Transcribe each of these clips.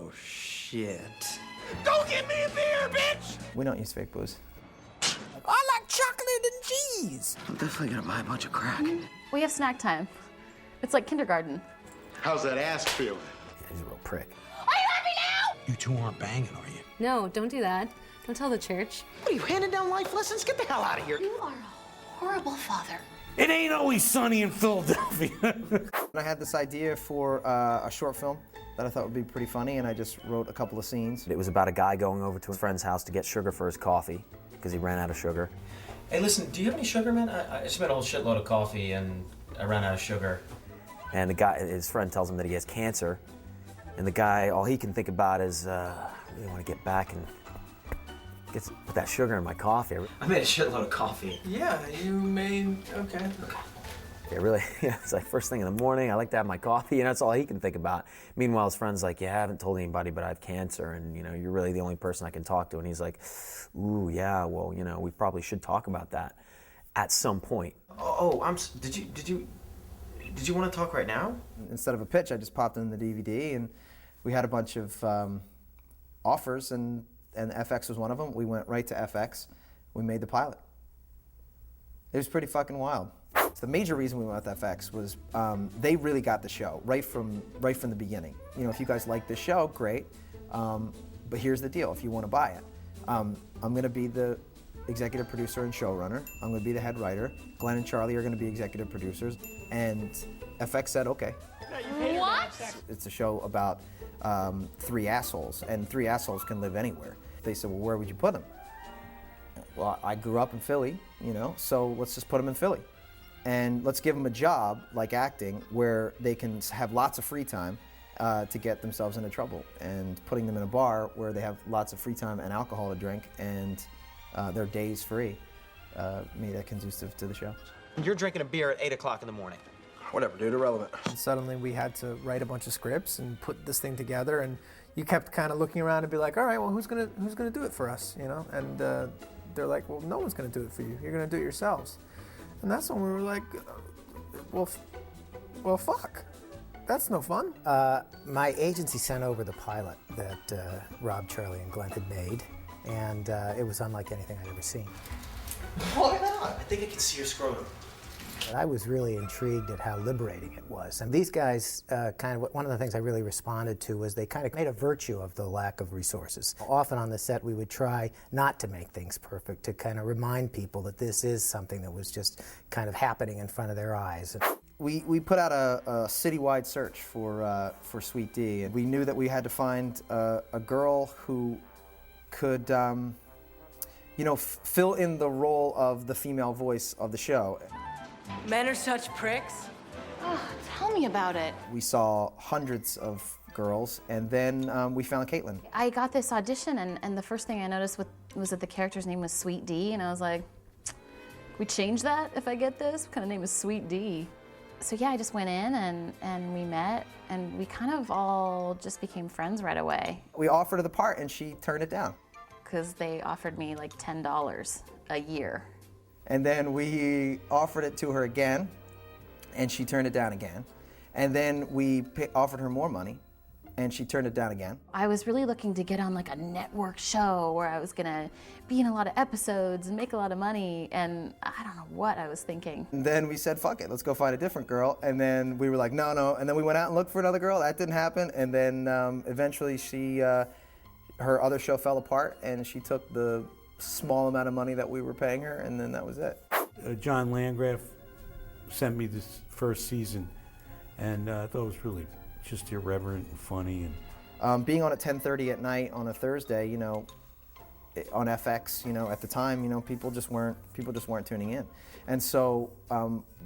Oh, shit. Go get me a beer, bitch! We don't use fake booze. I like chocolate and cheese. I'm definitely gonna buy a bunch of crack. We have snack time. It's like kindergarten. How's that ass feeling? He's a real prick. Are you happy now? You two aren't banging, are you? No, don't do that. Don't tell the church. What are you, handing down life lessons? Get the hell out of here. You are a horrible father. It ain't always sunny in Philadelphia. I had this idea for a short film that I thought would be pretty funny, and I just wrote a couple of scenes. It was about a guy going over to a friend's house to get sugar for his coffee because he ran out of sugar. Hey, listen, do you have any sugar, man? I just made a whole shitload of coffee and I ran out of sugar. And the guy, his friend tells him that he has cancer, and the guy, all he can think about is, I really want to get back and put that sugar in my coffee. I made a shitload of coffee. Yeah, you made... Okay. Yeah, really, it's like first thing in the morning, I like to have my coffee, and that's all he can think about. Meanwhile, his friend's like, yeah, I haven't told anybody, but I have cancer, and, you're really the only person I can talk to. And he's like, ooh, yeah, well, we probably should talk about that at some point. Did you want to talk right now? Instead of a pitch, I just popped in the DVD, and we had a bunch of offers, and FX was one of them. We went right to FX. We made the pilot. It was pretty fucking wild. The major reason we went with FX was they really got the show right from the beginning. If you guys like this show, great. But here's the deal: if you want to buy it, I'm going to be the executive producer and showrunner. I'm going to be the head writer. Glenn and Charlie are going to be executive producers. And FX said, okay. What? It's a show about three assholes, and three assholes can live anywhere. They said, well, where would you put them? Well, I grew up in Philly, so let's just put them in Philly. And let's give them a job, like acting, where they can have lots of free time to get themselves into trouble. And putting them in a bar where they have lots of free time and alcohol to drink, and their days free, made that conducive to the show. You're drinking a beer at 8 o'clock in the morning. Whatever, dude, irrelevant. And suddenly we had to write a bunch of scripts and put this thing together, and you kept kind of looking around and be like, all right, well, who's gonna do it for us, And they're like, well, no one's gonna do it for you. You're gonna do it yourselves. And that's when we were like, well, fuck. That's no fun. My agency sent over the pilot that Rob, Charlie, and Glenn had made, and it was unlike anything I'd ever seen. Why not? I think I can see your scrotum. I was really intrigued at how liberating it was. And these guys, one of the things I really responded to was they kind of made a virtue of the lack of resources. Often on the set we would try not to make things perfect, to kind of remind people that this is something that was just kind of happening in front of their eyes. We put out a citywide search for Sweet D, and we knew that we had to find a girl who could, fill in the role of the female voice of the show. Men are such pricks. Oh, tell me about it. We saw hundreds of girls, and then we found Caitlin. I got this audition, and the first thing I noticed was that the character's name was Sweet D, and I was like, can we change that if I get this? What kind of name is Sweet D? So yeah, I just went in and we met, and we kind of all just became friends right away. We offered her the part, and she turned it down. Because they offered me like $10 a year. And then we offered it to her again, and she turned it down again. And then we offered her more money, and she turned it down again. I was really looking to get on like a network show where I was gonna be in a lot of episodes and make a lot of money, and I don't know what I was thinking. And then we said, fuck it, let's go find a different girl. And then we were like, no. And then we went out and looked for another girl. That didn't happen. And then eventually her other show fell apart, and she took the small amount of money that we were paying her, and then that was it. John Landgraf sent me this first season, and I thought it was really just irreverent and funny. And being on at 10:30 at night on a Thursday, on FX, at the time, people just weren't tuning in. And so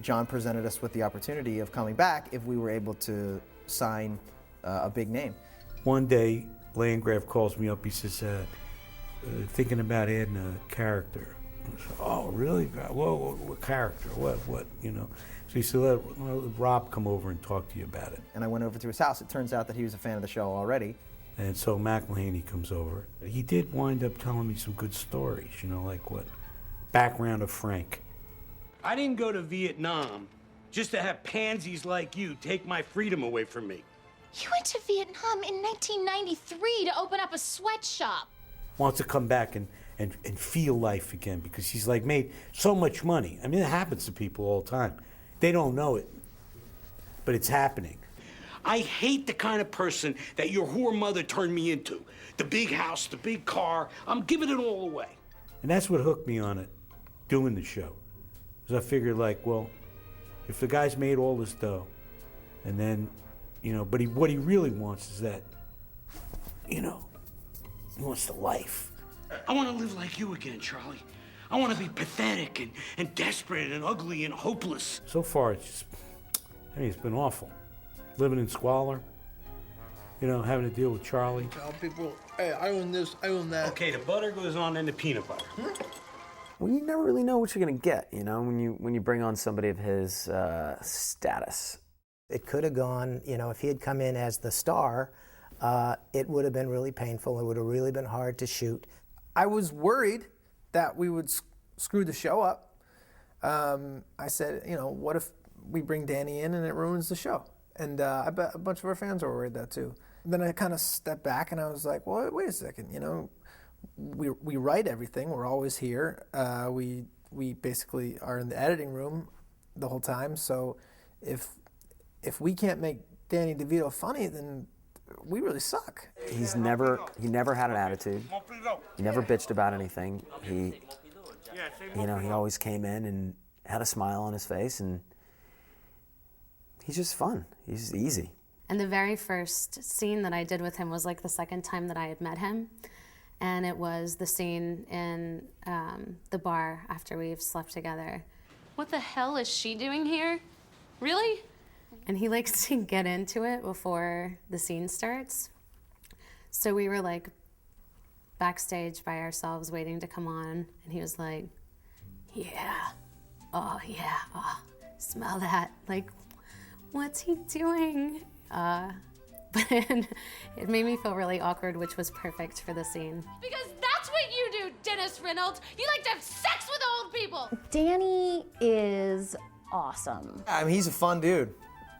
John presented us with the opportunity of coming back if we were able to sign a big name. One day, Landgraf calls me up. He says, thinking about adding a character. I said, oh, really? Whoa, what character? What? So he said, let Rob come over and talk to you about it. And I went over to his house. It turns out that he was a fan of the show already. And so McElhaney comes over. He did wind up telling me some good stories, background of Frank. I didn't go to Vietnam just to have pansies like you take my freedom away from me. You went to Vietnam in 1993 to open up a sweatshop. Wants to come back and feel life again because he's like made so much money. I mean, it happens to people all the time. They don't know it, but it's happening. I hate the kind of person that your whore mother turned me into. The big house, the big car. I'm giving it all away. And that's what hooked me on it, doing the show. Because I figured, like, well, if the guy's made all this dough, and then, you know, but what he really wants is that, you know, he wants the life. I want to live like you again, Charlie. I want to be pathetic and desperate and ugly and hopeless. So far, it's just, I mean, it's been awful. Living in squalor, you know, having to deal with Charlie. Tell people, hey, I own this, I own that. Okay, the butter goes on and the peanut butter. Well, you never really know what you're gonna get, you know, when you bring on somebody of his status. It could have gone, you know, if he had come in as the star, it would have been really painful. It would have really been hard to shoot. I was worried that we would screw the show up. I said, you know, what if we bring Danny in and it ruins the show? And I bet a bunch of our fans were worried that too. Then I kind of stepped back and I was like, well, wait a second, you know, we write everything. We're always here. We basically are in the editing room the whole time. So if we can't make Danny DeVito funny, then we really suck. He never had an attitude. He never bitched about anything. He always came in and had a smile on his face, and he's just fun. He's easy. And the very first scene that I did with him was like the second time that I had met him. And it was the scene in the bar after we've slept together. What the hell is she doing here? Really? And he likes to get into it before the scene starts. So we were like backstage by ourselves waiting to come on. And he was like, yeah, oh, smell that. Like, what's he doing? But it made me feel really awkward, which was perfect for the scene. Because that's what you do, Dennis Reynolds. You like to have sex with old people. Danny is awesome. I mean, he's a fun dude.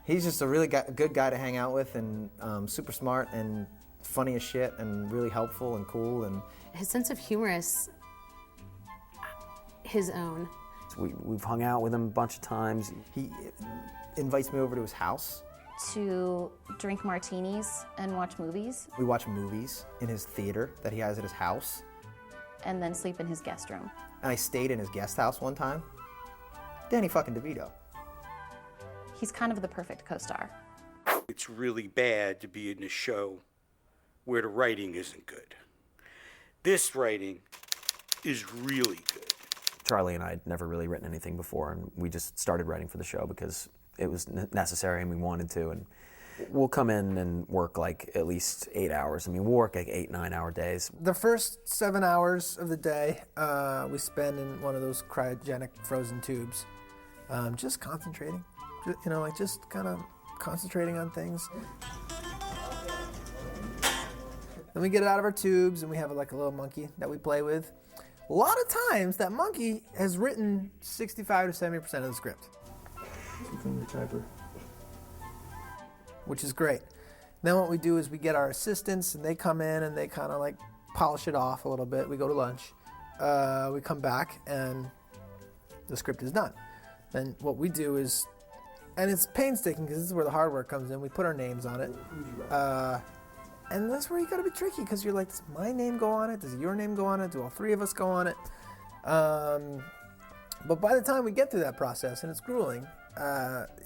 He's just a really good guy to hang out with, and super smart and funny as shit and really helpful and cool. And his sense of humor is his own. We've hung out with him a bunch of times. He invites me over to his house to drink martinis and watch movies. We watch movies in his theater that he has at his house. And then sleep in his guest room. And I stayed in his guest house one time. Danny fucking DeVito. He's kind of the perfect co-star. It's really bad to be in a show where the writing isn't good. This writing is really good. Charlie and I had never really written anything before, and we just started writing for the show because it was necessary and we wanted to. And we'll come in and work like at least 8 hours. I mean, we'll work like 8-9 hour days. The first 7 hours of the day we spend in one of those cryogenic frozen tubes, just concentrating. You know, like just kind of concentrating on things. Then we get it out of our tubes and we have like a little monkey that we play with. A lot of times that monkey has written 65 to 70% of the script. Which is great. Then what we do is we get our assistants and they come in and they kind of like polish it off a little bit. We go to lunch. We come back and the script is done. Then what we do is, and it's painstaking because this is where the hard work comes in. We put our names on it. And that's where you gotta be tricky because you're like, does my name go on it? Does your name go on it? Do all three of us go on it? But by the time we get through that process, and it's grueling,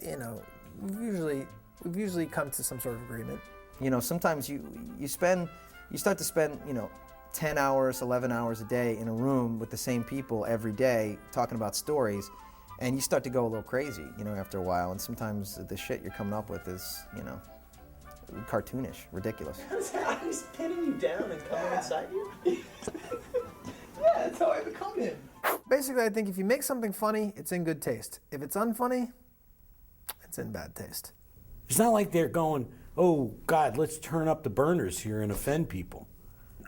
you know, we've usually come to some sort of agreement. You know, sometimes you start to spend, you know, 10 hours, 11 hours a day in a room with the same people every day talking about stories, and you start to go a little crazy, you know, after a while. And sometimes the shit you're coming up with is, you know, cartoonish, ridiculous. He's pinning you down and coming inside you? Yeah, that's how I become him. Basically, I think if you make something funny, it's in good taste. If it's unfunny, it's in bad taste. It's not like they're going, oh, God, let's turn up the burners here and offend people.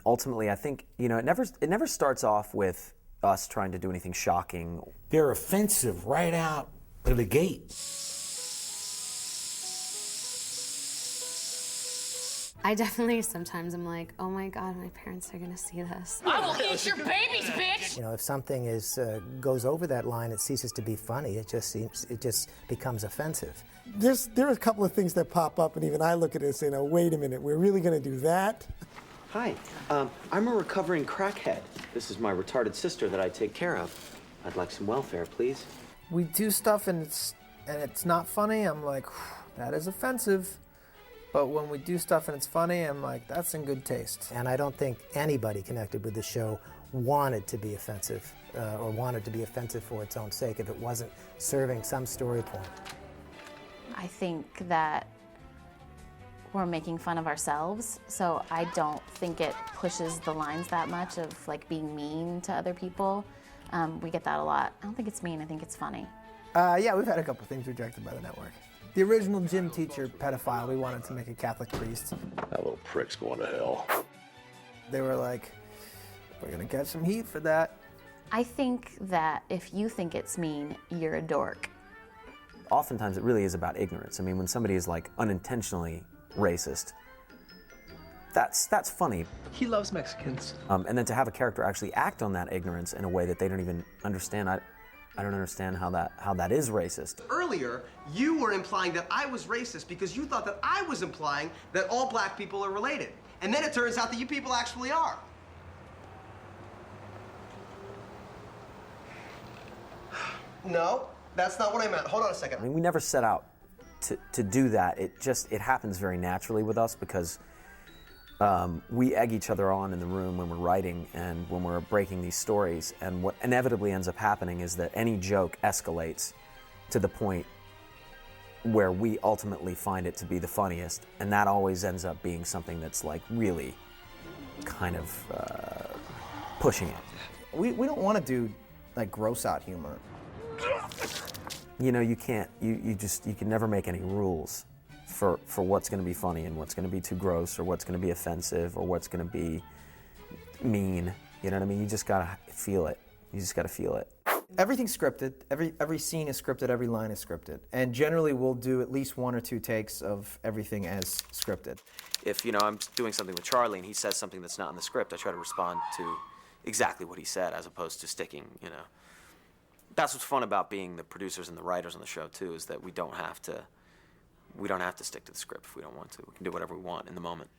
Ultimately, I think, you know, it never starts off with us trying to do anything shocking. They're offensive right out of the gate. I definitely sometimes I'm like, oh my God, my parents are gonna see this. I will eat your babies, bitch! You know, if something goes over that line, it ceases to be funny. It just becomes offensive. There are a couple of things that pop up, and even I look at it and say, "No, wait a minute, we're really going to do that?" Hi, I'm a recovering crackhead. This is my retarded sister that I take care of. I'd like some welfare, please. We do stuff and it's not funny. I'm like, that is offensive. But when we do stuff and it's funny, I'm like, that's in good taste. And I don't think anybody connected with the show wanted to be offensive or wanted to be offensive for its own sake if it wasn't serving some story point. I think that we're making fun of ourselves, so I don't think it pushes the lines that much of like being mean to other people. We get that a lot. I don't think it's mean, I think it's funny. Yeah, we've had a couple things rejected by the network. The original gym teacher pedophile, we wanted to make a Catholic priest. That little prick's going to hell. They were like, we're gonna catch some heat for that. I think that if you think it's mean, you're a dork. Oftentimes it really is about ignorance. I mean, when somebody is like unintentionally racist, that's funny. He loves Mexicans. And then to have a character actually act on that ignorance in a way that they don't even understand, I don't understand how that is racist. Earlier, you were implying that I was racist because you thought that I was implying that all black people are related. And then it turns out that you people actually are. No, that's not what I meant. Hold on a second. I mean, we never set out to do that. It happens very naturally with us because we egg each other on in the room when we're writing and when we're breaking these stories. And what inevitably ends up happening is that any joke escalates to the point where we ultimately find it to be the funniest. And that always ends up being something that's like really kind of pushing it. We don't want to do like gross out humor. You know, you can't, you can never make any rules for what's going to be funny and what's going to be too gross or what's going to be offensive or what's going to be mean. You know what I mean? You just got to feel it. You just got to feel it. Everything's scripted. Every scene is scripted. Every line is scripted. And generally we'll do at least 1 or 2 takes of everything as scripted. If, I'm doing something with Charlie and he says something that's not in the script, I try to respond to exactly what he said as opposed to sticking, That's what's fun about being the producers and the writers on the show, too, is that we don't have to stick to the script if we don't want to. We can do whatever we want in the moment.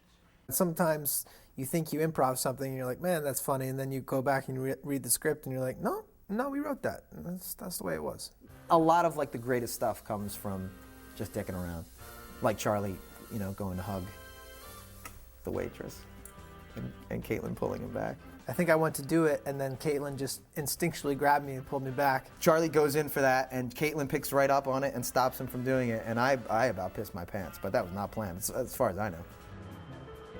Sometimes you think you improv something and you're like, man, that's funny. And then you go back and you read the script and you're like, no, we wrote that. That's the way it was. A lot of like the greatest stuff comes from just dicking around. Like Charlie, going to hug the waitress and Caitlin pulling him back. I think I went to do it, and then Caitlin just instinctually grabbed me and pulled me back. Charlie goes in for that, and Caitlin picks right up on it and stops him from doing it, and I about pissed my pants, but that was not planned, as far as I know.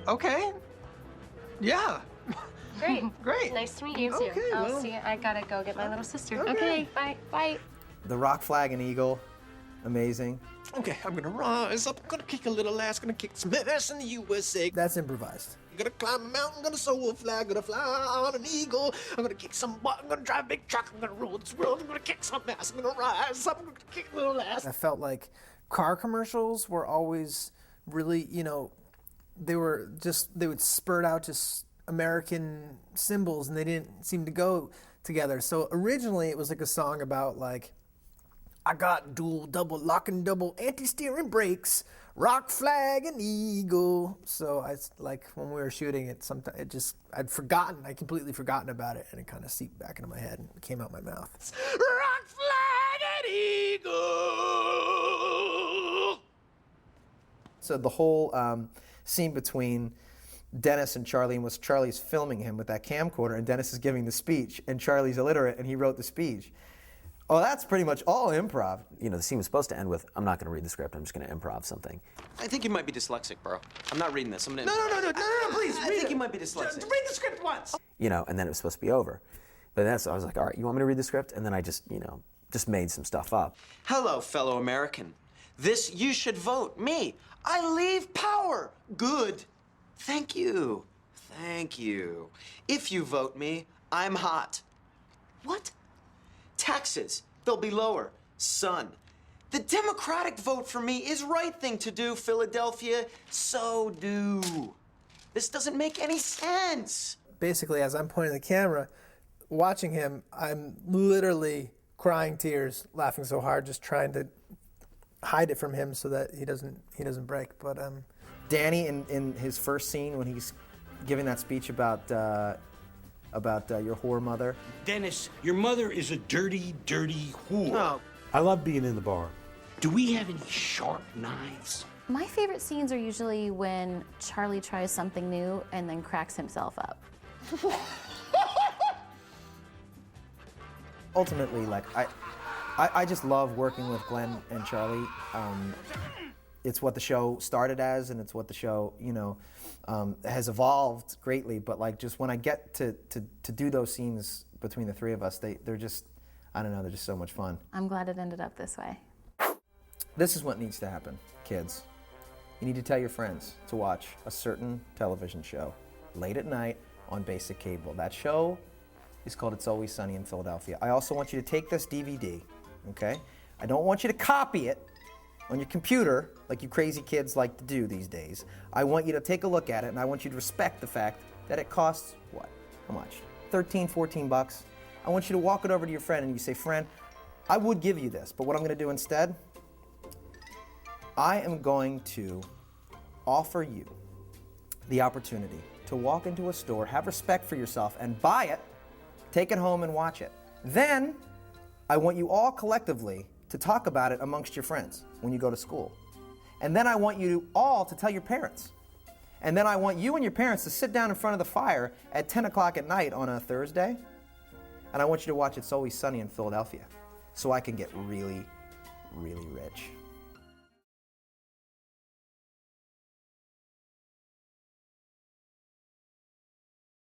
Okay. Yeah. Great. Great. Nice to meet you. Okay, I'll see you. I gotta go get my little sister. Okay. Bye. Bye. The rock, flag, and eagle, amazing. Okay, I'm gonna rise up, I'm gonna kick a little ass, gonna kick some ass in the USA. That's improvised. I'm gonna climb a mountain, gonna soar a flag, gonna fly on an eagle. I'm gonna kick some butt, I'm gonna drive a big truck, I'm gonna rule this world, I'm gonna kick some ass, I'm gonna rise up, I'm gonna kick a little ass. I felt like car commercials were always really, they would spurt out just American symbols and they didn't seem to go together. So originally it was like a song about like, I got dual, double, lock and double anti-steering brakes, rock, flag, and eagle. So when we were shooting it, I'd completely forgotten about it, and it kind of seeped back into my head and came out my mouth. Rock, flag, and eagle. So the whole scene between Dennis and Charlie was Charlie's filming him with that camcorder, and Dennis is giving the speech, and Charlie's illiterate, and he wrote the speech. Oh, that's pretty much all improv. The scene was supposed to end with, I'm not going to read the script, I'm just going to improv something. I think you might be dyslexic, bro. I'm not reading this. I'm gonna. No, please. I think you might be dyslexic. Read the script once. And then it was supposed to be over. But I was like, all right, you want me to read the script? And then I just made some stuff up. Hello, fellow American. You should vote me. I leave power. Good. Thank you. Thank you. If you vote me, I'm hot. What? Taxes, they'll be lower. Sun. The Democratic vote for me is right thing to do, Philadelphia. So do. This doesn't make any sense. Basically, as I'm pointing the camera, watching him, I'm literally crying tears, laughing so hard, just trying to hide it from him so that he doesn't break. But Danny, in his first scene when he's giving that speech about your whore mother. Dennis, your mother is a dirty, dirty whore. No. I love being in the bar. Do we have any sharp knives? My favorite scenes are usually when Charlie tries something new and then cracks himself up. Ultimately, like I just love working with Glenn and Charlie. It's what the show started as, and it's what the show, has evolved greatly. But like, just when I get to do those scenes between the three of us, they're just, I don't know, they're just so much fun. I'm glad it ended up this way. This is what needs to happen, kids. You need to tell your friends to watch a certain television show late at night on basic cable. That show is called It's Always Sunny in Philadelphia. I also want you to take this DVD, okay? I don't want you to copy it on your computer like you crazy kids like to do these days. I want you to take a look at it, and I want you to respect the fact that it costs, what? How much? 13, 14 bucks. I want you to walk it over to your friend and you say, friend, I would give you this, but what I'm gonna do instead, I am going to offer you the opportunity to walk into a store, have respect for yourself, and buy it, take it home and watch it. Then, I want you all collectively to talk about it amongst your friends when you go to school. And then I want you all to tell your parents. And then I want you and your parents to sit down in front of the fire at 10 o'clock at night on a Thursday, and I want you to watch It's Always Sunny in Philadelphia so I can get really, really rich.